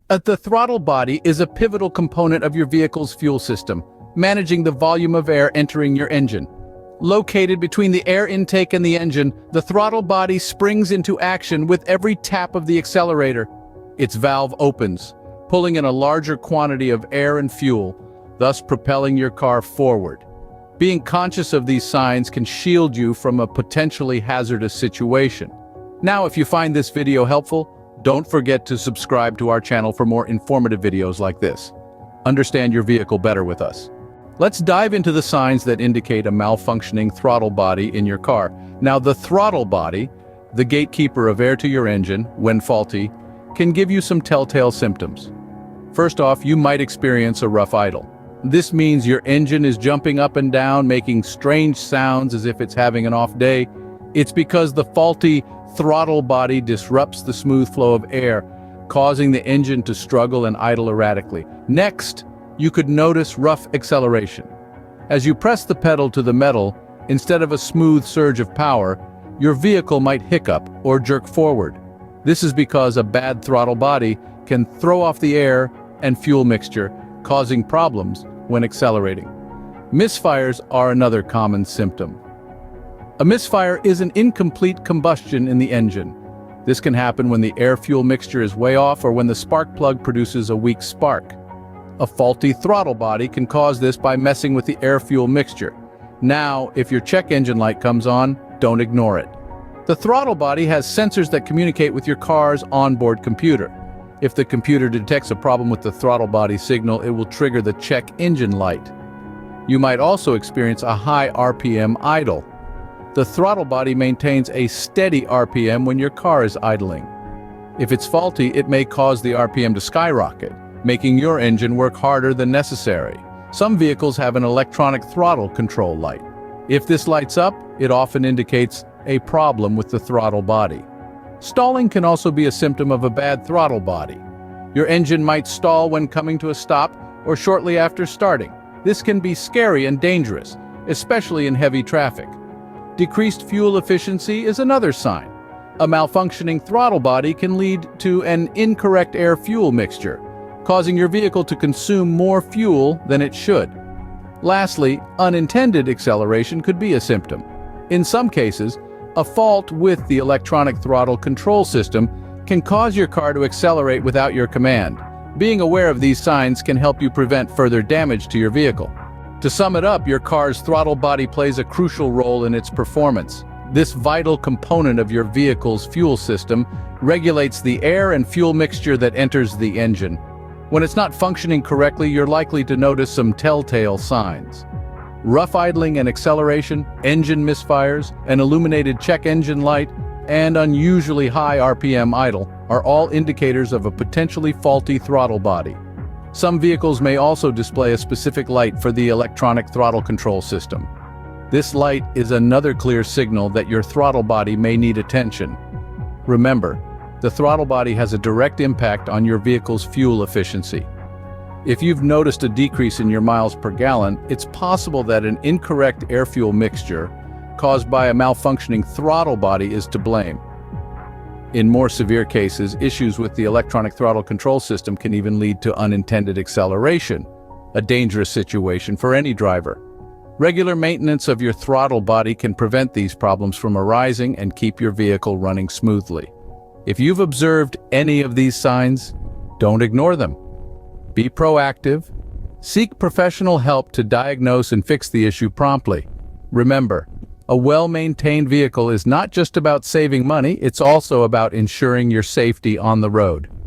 The throttle body is a pivotal component of your vehicle's fuel system, managing the volume of air entering your engine. Located between the air intake and the engine, the throttle body springs into action with every tap of the accelerator. Its valve opens, pulling in a larger quantity of air and fuel, thus propelling your car forward. Being conscious of these signs can shield you from a potentially hazardous situation. Now, if you find this video helpful, don't forget to subscribe to our channel for more informative videos like this. Understand your vehicle better with us. Let's dive into the signs that indicate a malfunctioning throttle body in your car. Now, the throttle body, the gatekeeper of air to your engine, when faulty, can give you some telltale symptoms. First off, you might experience a rough idle. This means your engine is jumping up and down, making strange sounds as if it's having an off day. It's because the faulty throttle body disrupts the smooth flow of air, causing the engine to struggle and idle erratically. Next, you could notice rough acceleration. As you press the pedal to the metal, instead of a smooth surge of power, your vehicle might hiccup or jerk forward. This is because a bad throttle body can throw off the air and fuel mixture, causing problems when accelerating. Misfires are another common symptom. A misfire is an incomplete combustion in the engine. This can happen when the air-fuel mixture is way off or when the spark plug produces a weak spark. A faulty throttle body can cause this by messing with the air-fuel mixture. Now, if your check engine light comes on, don't ignore it. The throttle body has sensors that communicate with your car's onboard computer. If the computer detects a problem with the throttle body signal, it will trigger the check engine light. You might also experience a high RPM idle. The throttle body maintains a steady RPM when your car is idling. If it's faulty, it may cause the RPM to skyrocket, making your engine work harder than necessary. Some vehicles have an electronic throttle control light. If this lights up, it often indicates a problem with the throttle body. Stalling can also be a symptom of a bad throttle body. Your engine might stall when coming to a stop or shortly after starting. This can be scary and dangerous, especially in heavy traffic. Decreased fuel efficiency is another sign. A malfunctioning throttle body can lead to an incorrect air-fuel mixture, causing your vehicle to consume more fuel than it should. Lastly, unintended acceleration could be a symptom. In some cases, a fault with the electronic throttle control system can cause your car to accelerate without your command. Being aware of these signs can help you prevent further damage to your vehicle. To sum it up, your car's throttle body plays a crucial role in its performance. This vital component of your vehicle's fuel system regulates the air and fuel mixture that enters the engine. When it's not functioning correctly, you're likely to notice some telltale signs. Rough idling and acceleration, engine misfires, an illuminated check engine light, and unusually high RPM idle are all indicators of a potentially faulty throttle body. Some vehicles may also display a specific light for the electronic throttle control system. This light is another clear signal that your throttle body may need attention. Remember, the throttle body has a direct impact on your vehicle's fuel efficiency. If you've noticed a decrease in your miles per gallon, it's possible that an incorrect air-fuel mixture caused by a malfunctioning throttle body is to blame. In more severe cases, issues with the electronic throttle control system can even lead to unintended acceleration, a dangerous situation for any driver. Regular maintenance of your throttle body can prevent these problems from arising and keep your vehicle running smoothly. If you've observed any of these signs, don't ignore them. Be proactive. Seek professional help to diagnose and fix the issue promptly. Remember, a well-maintained vehicle is not just about saving money, it's also about ensuring your safety on the road.